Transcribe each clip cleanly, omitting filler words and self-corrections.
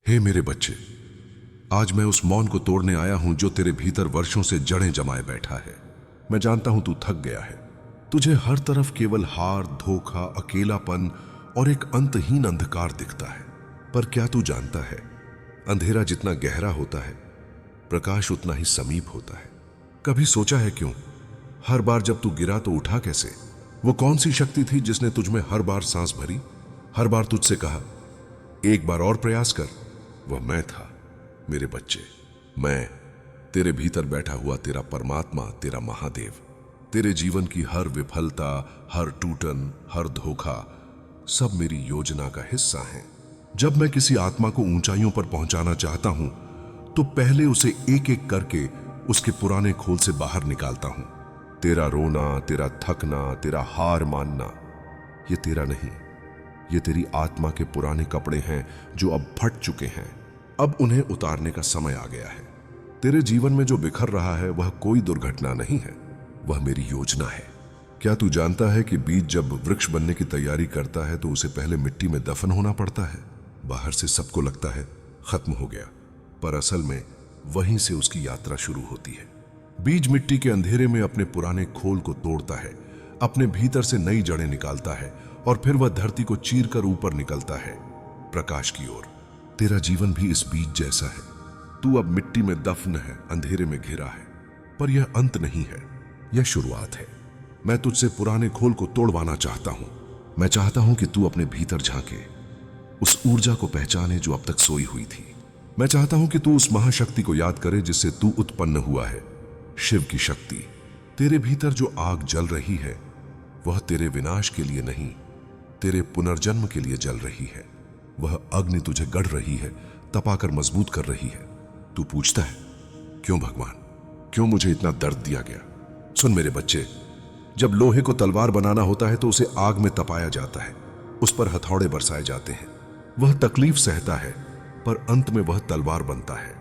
हे मेरे बच्चे, आज मैं उस मौन को तोड़ने आया हूं जो तेरे भीतर वर्षों से जड़ें जमाए बैठा है। मैं जानता हूं तू थक गया है। तुझे हर तरफ केवल हार, धोखा, अकेलापन और एक अंतहीन अंधकार दिखता है। पर क्या तू जानता है, अंधेरा जितना गहरा होता है, प्रकाश उतना ही समीप होता है। कभी सोचा है क्यों हर बार जब तू गिरा तो उठा कैसे? वो कौन सी शक्ति थी जिसने तुझमें हर बार सांस भरी, हर बार तुझसे कहा एक बार और प्रयास कर? वह मैं था मेरे बच्चे। मैं तेरे भीतर बैठा हुआ तेरा परमात्मा, तेरा महादेव। तेरे जीवन की हर विफलता, हर टूटन, हर धोखा सब मेरी योजना का हिस्सा है। जब मैं किसी आत्मा को ऊंचाइयों पर पहुंचाना चाहता हूं तो पहले उसे एक एक करके उसके पुराने खोल से बाहर निकालता हूं। तेरा रोना, तेरा थकना, तेरा हार मानना, ये तेरा नहीं, ये तेरी आत्मा के पुराने कपड़े हैं जो अब फट चुके हैं। अब उन्हें उतारने का समय आ गया है। तेरे जीवन में जो बिखर रहा है वह कोई दुर्घटना नहीं है, वह मेरी योजना है। क्या तू जानता है कि बीज जब वृक्ष बनने की तैयारी करता है तो उसे पहले मिट्टी में दफन होना पड़ता है? बाहर से सबको लगता है खत्म हो गया, पर असल में वहीं से उसकी यात्रा शुरू होती है। बीज मिट्टी के अंधेरे में अपने पुराने खोल को तोड़ता है, अपने भीतर से नई जड़ें निकालता है और फिर वह धरती को चीरकर ऊपर निकलता है प्रकाश की ओर। तेरा जीवन भी इस बीज जैसा है। तू अब मिट्टी में दफन है, अंधेरे में घिरा है, पर यह अंत नहीं है, यह शुरुआत है। मैं तुझसे पुराने खोल को तोड़वाना चाहता हूं। मैं चाहता हूं कि तू अपने भीतर झांके, उस ऊर्जा को पहचाने जो अब तक सोई हुई थी। मैं चाहता हूं कि तू उस महाशक्ति को याद करे जिससे तू उत्पन्न हुआ है, शिव की शक्ति। तेरे भीतर जो आग जल रही है वह तेरे विनाश के लिए नहीं, तेरे पुनर्जन्म के लिए जल रही है। वह अग्नि तुझे गढ़ रही है, तपाकर मजबूत कर रही है। तू पूछता है क्यों भगवान, क्यों मुझे इतना दर्द दिया गया? सुन मेरे बच्चे, जब लोहे को तलवार बनाना होता है तो उसे आग में तपाया जाता है, उस पर हथौड़े बरसाए जाते हैं। वह तकलीफ सहता है पर अंत में वह तलवार बनता है।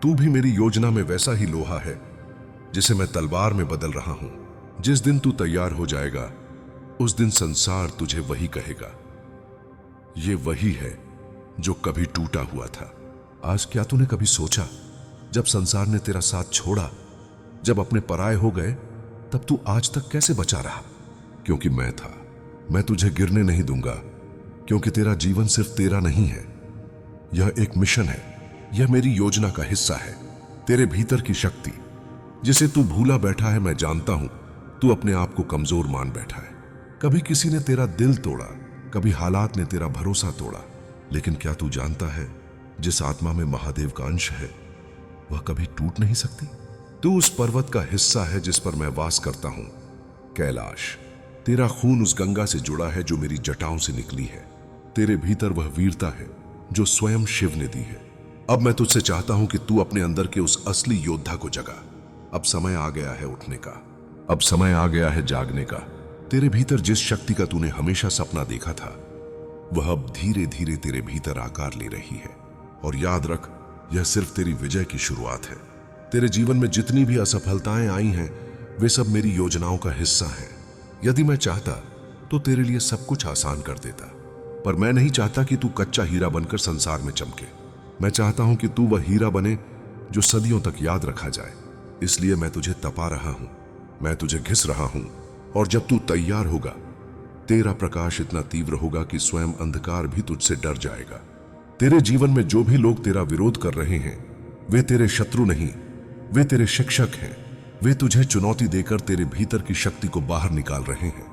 तू भी मेरी योजना में वैसा ही लोहा है जिसे मैं तलवार में बदल रहा हूं। जिस दिन तू तैयार हो जाएगा उस दिन संसार तुझे वही कहेगा, ये वही है जो कभी टूटा हुआ था। आज क्या तूने कभी सोचा जब संसार ने तेरा साथ छोड़ा, जब अपने पराये हो गए, तब तू आज तक कैसे बचा रहा? क्योंकि मैं था। मैं तुझे गिरने नहीं दूंगा, क्योंकि तेरा जीवन सिर्फ तेरा नहीं है, यह एक मिशन है। यह मेरी योजना का हिस्सा है। तेरे भीतर की शक्ति जिसे तू भूला बैठा है, मैं जानता हूं तू अपने आप को कमजोर मान बैठा है। कभी किसी ने तेरा दिल तोड़ा, कभी हालात ने तेरा भरोसा तोड़ा, लेकिन क्या तू जानता है जिस आत्मा में महादेव का अंश है वह कभी टूट नहीं सकती। तू उस पर्वत का हिस्सा है जिस पर मैं वास करता हूं, कैलाश। तेरा खून उस गंगा से जुड़ा है जो मेरी जटाओं से निकली है। तेरे भीतर वह वीरता है जो स्वयं शिव ने दी है। अब मैं तुझसे चाहता हूं कि तू अपने अंदर के उस असली योद्धा को जगा। अब समय आ गया है उठने का, अब समय आ गया है जागने का। तेरे भीतर जिस शक्ति का तूने हमेशा सपना देखा था वह अब धीरे धीरे तेरे भीतर आकार ले रही है। और याद रख, यह सिर्फ तेरी विजय की शुरुआत है। तेरे जीवन में जितनी भी असफलताएं आई हैं वे सब मेरी योजनाओं का हिस्सा हैं। यदि मैं चाहता तो तेरे लिए सब कुछ आसान कर देता, पर मैं नहीं चाहता कि तू कच्चा हीरा बनकर संसार में चमके। मैं चाहता हूं कि तू वह हीरा बने जो सदियों तक याद रखा जाए। इसलिए मैं तुझे तपा रहा हूं, मैं तुझे घिस रहा हूं, और जब तू तैयार होगा तेरा प्रकाश इतना तीव्र होगा कि स्वयं अंधकार भी तुझसे डर जाएगा। तेरे जीवन में जो भी लोग तेरा विरोध कर रहे हैं वे तेरे शत्रु नहीं, वे तेरे शिक्षक हैं। वे तुझे चुनौती देकर तेरे भीतर की शक्ति को बाहर निकाल रहे हैं।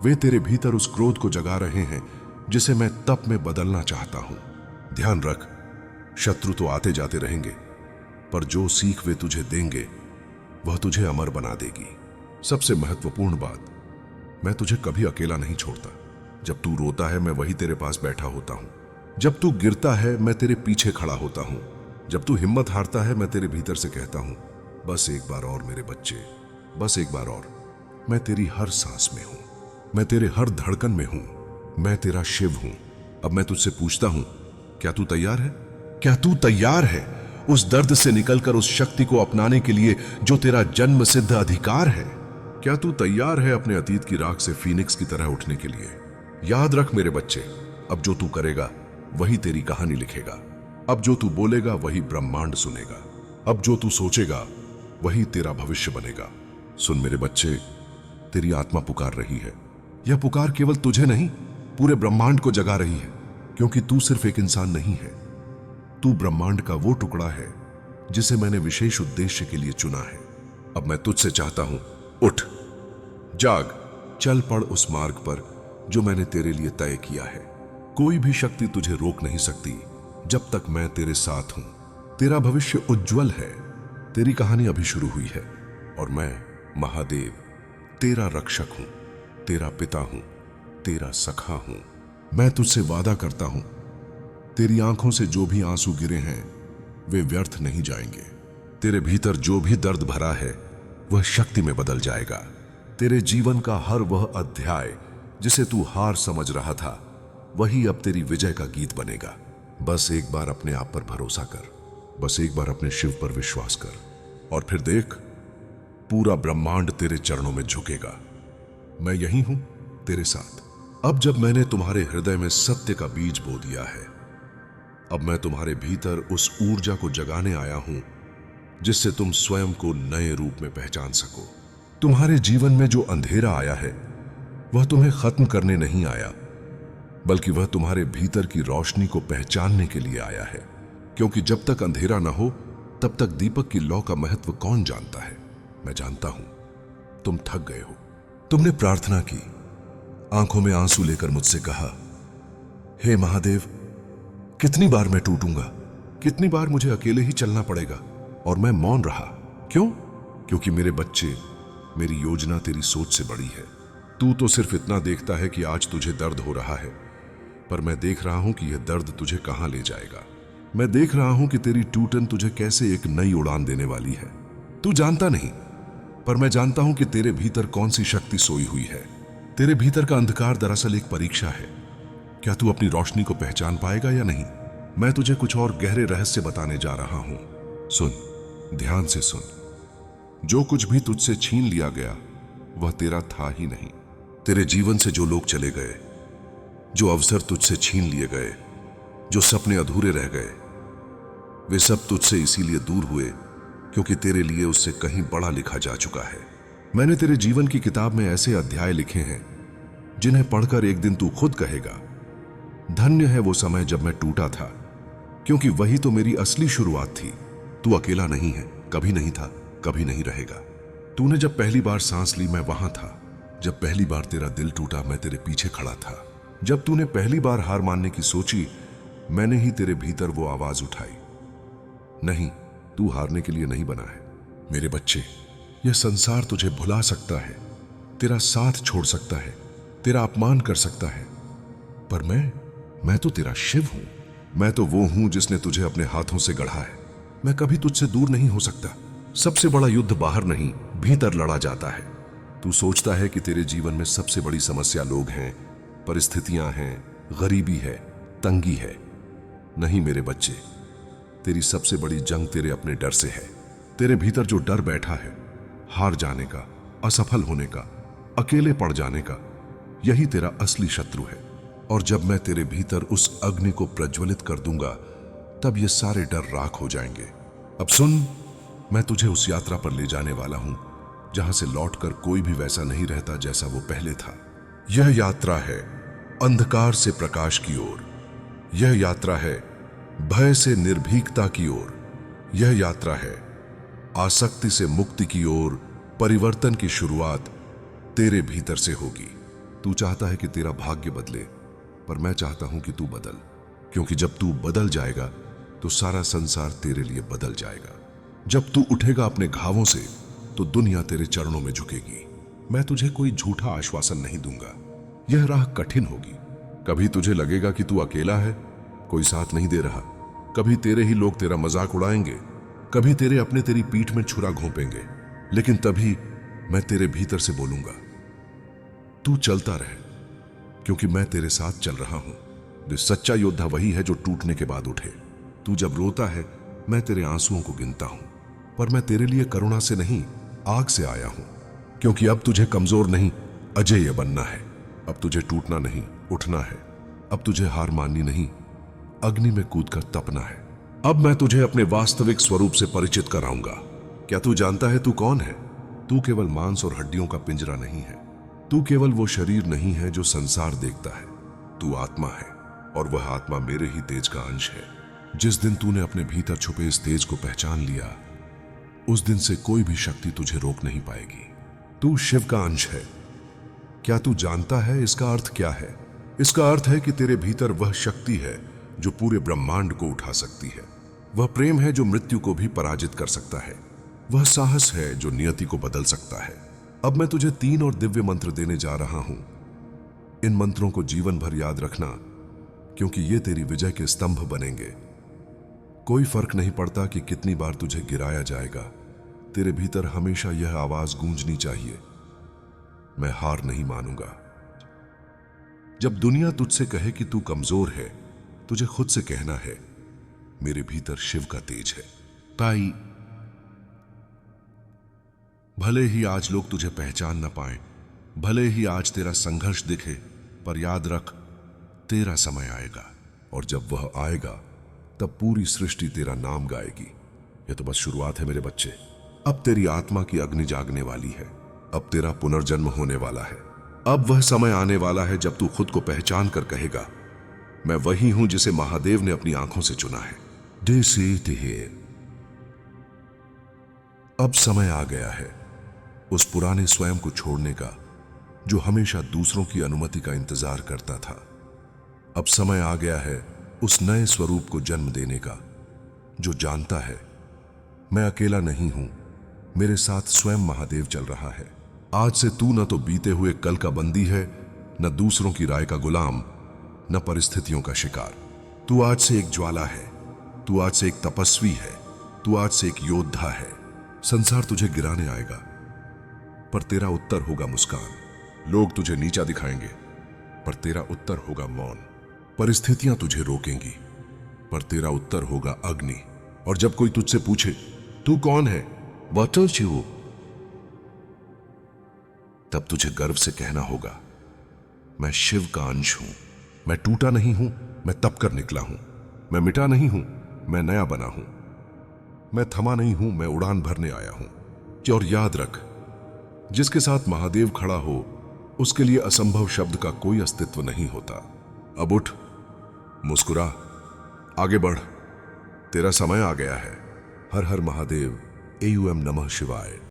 वे तेरे भीतर उस क्रोध को जगा रहे हैं जिसे मैं तप में बदलना चाहता हूं। ध्यान रख, शत्रु तो आते जाते रहेंगे, पर जो सीख वे तुझे देंगे वह तुझे अमर बना देगी। सबसे महत्वपूर्ण बात, मैं तुझे कभी अकेला नहीं छोड़ता। जब तू रोता है मैं वही तेरे पास बैठा होता हूं। जब तू गिरता है मैं तेरे पीछे खड़ा होता हूं। जब तू हिम्मत हारता है मैं तेरे भीतर से कहता हूं बस एक बार और मेरे बच्चे, बस एक बार और। मैं तेरी हर सांस में हूं, मैं तेरे हर धड़कन में हूं, मैं तेरा शिव हूं। अब मैं तुझसे पूछता हूं, क्या तू तैयार है? क्या तू तैयार है उस दर्द से निकलकर उस शक्ति को अपनाने के लिए जो तेरा जन्म सिद्ध अधिकार है? क्या तू तैयार है अपने अतीत की राख से फीनिक्स की तरह उठने के लिए? याद रख मेरे बच्चे, अब जो तू करेगा वही तेरी कहानी लिखेगा। अब जो तू बोलेगा वही ब्रह्मांड सुनेगा। अब जो तू सोचेगा वही तेरा भविष्य बनेगा। सुन मेरे बच्चे, तेरी आत्मा पुकार रही है। यह पुकार केवल तुझे नहीं, पूरे ब्रह्मांड को जगा रही है, क्योंकि तू सिर्फ एक इंसान नहीं है। तू ब्रह्मांड का वो टुकड़ा है जिसे मैंने विशेष उद्देश्य के लिए चुना है। अब मैं तुझसे चाहता हूं, उठ, जाग, चल पड़ उस मार्ग पर जो मैंने तेरे लिए तय किया है। कोई भी शक्ति तुझे रोक नहीं सकती जब तक मैं तेरे साथ हूं। तेरा भविष्य उज्जवल है। तेरी कहानी अभी शुरू हुई है और मैं महादेव तेरा रक्षक हूं, तेरा पिता हूं, तेरा सखा हूं। मैं तुझसे वादा करता हूं, तेरी आंखों से जो भी आंसू गिरे हैं वे व्यर्थ नहीं जाएंगे। तेरे भीतर जो भी दर्द भरा है वह शक्ति में बदल जाएगा। तेरे जीवन का हर वह अध्याय जिसे तू हार समझ रहा था, वही अब तेरी विजय का गीत बनेगा। बस एक बार अपने आप पर भरोसा कर, बस एक बार अपने शिव पर विश्वास कर, और फिर देख, पूरा ब्रह्मांड तेरे चरणों में झुकेगा। मैं यही हूं तेरे साथ। अब जब मैंने तुम्हारे हृदय में सत्य का बीज बो दिया है, अब मैं तुम्हारे भीतर उस ऊर्जा को जगाने आया हूं जिससे तुम स्वयं को नए रूप में पहचान सको। तुम्हारे जीवन में जो अंधेरा आया है वह तुम्हें खत्म करने नहीं आया, बल्कि वह तुम्हारे भीतर की रोशनी को पहचानने के लिए आया है। क्योंकि जब तक अंधेरा ना हो तब तक दीपक की लौ का महत्व कौन जानता है। मैं जानता हूं तुम थक गए हो। तुमने प्रार्थना की, आंखों में आंसू लेकर मुझसे कहा, हे महादेव, कितनी बार मैं टूटूंगा, कितनी बार मुझे अकेले ही चलना पड़ेगा। और मैं मौन रहा। क्यों? क्योंकि मेरे बच्चे, मेरी योजना तेरी सोच से बड़ी है। तू तो सिर्फ इतना देखता है कि आज तुझे दर्द हो रहा है, पर मैं देख रहा हूं कि यह दर्द तुझे कहां ले जाएगा। मैं देख रहा हूं कि तेरी टूटन तुझे कैसे एक नई उड़ान देने वाली है। तू जानता नहीं, पर मैं जानता हूं कि तेरे भीतर कौन सी शक्ति सोई हुई है। तेरे भीतर का अंधकार दरअसल एक परीक्षा है। क्या तू अपनी रोशनी को पहचान पाएगा या नहीं? मैं तुझे कुछ और गहरे रहस्य बताने जा रहा हूं। सुन, ध्यान से सुन। जो कुछ भी तुझसे छीन लिया गया वह तेरा था ही नहीं। तेरे जीवन से जो लोग चले गए, जो अवसर तुझसे छीन लिए गए, जो सपने अधूरे रह गए, वे सब तुझसे इसीलिए दूर हुए क्योंकि तेरे लिए उससे कहीं बड़ा लिखा जा चुका है। मैंने तेरे जीवन की किताब में ऐसे अध्याय लिखे हैं जिन्हें पढ़कर एक दिन तू खुद कहेगा, धन्य है वो समय जब मैं टूटा था, क्योंकि वही तो मेरी असली शुरुआत थी। तू अकेला नहीं है, कभी नहीं था, कभी नहीं रहेगा। तूने जब पहली बार सांस ली, मैं वहां था। जब पहली बार तेरा दिल टूटा, मैं तेरे पीछे खड़ा था। जब तूने पहली बार हार मानने की सोची, मैंने ही तेरे भीतर वो आवाज उठाई, नहीं, तू हारने के लिए नहीं बना है। मेरे बच्चे, यह संसार तुझे भुला सकता है, तेरा साथ छोड़ सकता है, तेरा अपमान कर सकता है, पर मैं तो तेरा शिव हूं। मैं तो वो हूं जिसने तुझे अपने हाथों से गढ़ा है। मैं कभी तुझसे दूर नहीं हो सकता। सबसे बड़ा युद्ध बाहर नहीं, भीतर लड़ा जाता है। तू सोचता है कि तेरे जीवन में सबसे बड़ी समस्या लोग हैं, परिस्थितियां हैं, गरीबी है, तंगी है। नहीं मेरे बच्चे, तेरी सबसे बड़ी जंग तेरे अपने डर से है। तेरे भीतर जो डर बैठा है, हार जाने का, असफल होने का, अकेले पड़ जाने का, यही तेरा असली शत्रु है। और जब मैं तेरे भीतर उस अग्नि को प्रज्वलित कर दूंगा, तब ये सारे डर राख हो जाएंगे। अब सुन, मैं तुझे उस यात्रा पर ले जाने वाला हूं जहां से लौटकर कोई भी वैसा नहीं रहता जैसा वो पहले था। यह यात्रा है अंधकार से प्रकाश की ओर। यह यात्रा है भय से निर्भीकता की ओर। यह यात्रा है आसक्ति से मुक्ति की ओर। परिवर्तन की शुरुआत तेरे भीतर से होगी। तू चाहता है कि तेरा भाग्य बदले, पर मैं चाहता हूं कि तू बदल, क्योंकि जब तू बदल जाएगा तो सारा संसार तेरे लिए बदल जाएगा। जब तू उठेगा अपने घावों से तो दुनिया तेरे चरणों में झुकेगी। मैं तुझे कोई झूठा आश्वासन नहीं दूंगा। यह राह कठिन होगी। कभी तुझे लगेगा कि तू अकेला है, कोई साथ नहीं दे रहा। कभी तेरे ही लोग तेरा मजाक उड़ाएंगे, कभी तेरे अपने तेरी पीठ में छुरा घोंपेंगे, लेकिन तभी मैं तेरे भीतर से बोलूंगा, तू चलता रहे, क्योंकि मैं तेरे साथ चल रहा हूं। जो सच्चा योद्धा वही है जो टूटने के बाद उठे। तू जब रोता है, मैं तेरे आंसुओं को गिनता हूं, पर मैं तेरे लिए करुणा से नहीं, आग से आया हूं। क्योंकि अब तुझे कमजोर नहीं, अजेय बनना है। अब तुझे टूटना नहीं, उठना है। अब तुझे हार माननी नहीं, अग्नि में कूदकर तपना है। अब मैं तुझे अपने वास्तविक स्वरूप से परिचित कराऊंगा। क्या तू जानता है तू कौन है? तू केवल मांस और हड्डियों का पिंजरा नहीं है। तू केवल वो शरीर नहीं है जो संसार देखता है। तू आत्मा है, और वह आत्मा मेरे ही तेज का अंश है। जिस दिन तूने अपने भीतर छुपे इस तेज को पहचान लिया, उस दिन से कोई भी शक्ति तुझे रोक नहीं पाएगी। तू शिव का अंश है। क्या तू जानता है इसका अर्थ क्या है? इसका अर्थ है कि तेरे भीतर वह शक्ति है जो पूरे ब्रह्मांड को उठा सकती है। वह प्रेम है जो मृत्यु को भी पराजित कर सकता है। वह साहस है जो नियति को बदल सकता है। अब मैं तुझे 3 और दिव्य मंत्र देने जा रहा हूं। इन मंत्रों को जीवन भर याद रखना, क्योंकि ये तेरी विजय के स्तंभ बनेंगे। कोई फर्क नहीं पड़ता कि कितनी बार तुझे गिराया जाएगा, तेरे भीतर हमेशा यह आवाज गूंजनी चाहिए, मैं हार नहीं मानूंगा। जब दुनिया तुझसे कहे कि तू कमजोर है, तुझे खुद से कहना है, मेरे भीतर शिव का तेज है। ताई, भले ही आज लोग तुझे पहचान न पाए, भले ही आज तेरा संघर्ष दिखे, पर याद रख, तेरा समय आएगा, और जब वह आएगा तब पूरी सृष्टि तेरा नाम गाएगी। यह तो बस शुरुआत है मेरे बच्चे। अब तेरी आत्मा की अग्नि जागने वाली है। अब तेरा पुनर्जन्म होने वाला है। अब वह समय आने वाला है जब तू खुद को पहचान कर कहेगा, मैं वही हूं जिसे महादेव ने अपनी आंखों से चुना है। अब समय आ गया है उस पुराने स्वयं को छोड़ने का जो हमेशा दूसरों की अनुमति का इंतजार करता था। अब समय आ गया है उस नए स्वरूप को जन्म देने का जो जानता है, मैं अकेला नहीं हूं, मेरे साथ स्वयं महादेव चल रहा है। आज से तू न तो बीते हुए कल का बंदी है, न दूसरों की राय का गुलाम, न परिस्थितियों का शिकार। तू आज से एक ज्वाला है, तू आज से एक तपस्वी है, तू आज से एक योद्धा है। संसार तुझे गिराने आएगा, पर तेरा उत्तर होगा मुस्कान। लोग तुझे नीचा दिखाएंगे, पर तेरा उत्तर होगा मौन। परिस्थितियां तुझे रोकेंगी, पर तेरा उत्तर होगा अग्नि। और जब कोई तुझसे पूछे तू कौन है, बता शिव, तब तुझे गर्व से कहना होगा, मैं शिव का अंश हूं। मैं टूटा नहीं हूं, मैं तप कर निकला हूं। मैं मिटा नहीं हूं, मैं नया बना हूं। मैं थमा नहीं हूं, मैं उड़ान भरने आया हूं। और याद रख, जिसके साथ महादेव खड़ा हो, उसके लिए असंभव शब्द का कोई अस्तित्व नहीं होता। अब उठ, मुस्कुरा, आगे बढ़, तेरा समय आ गया है। हर हर महादेव, AUM नमः शिवाय।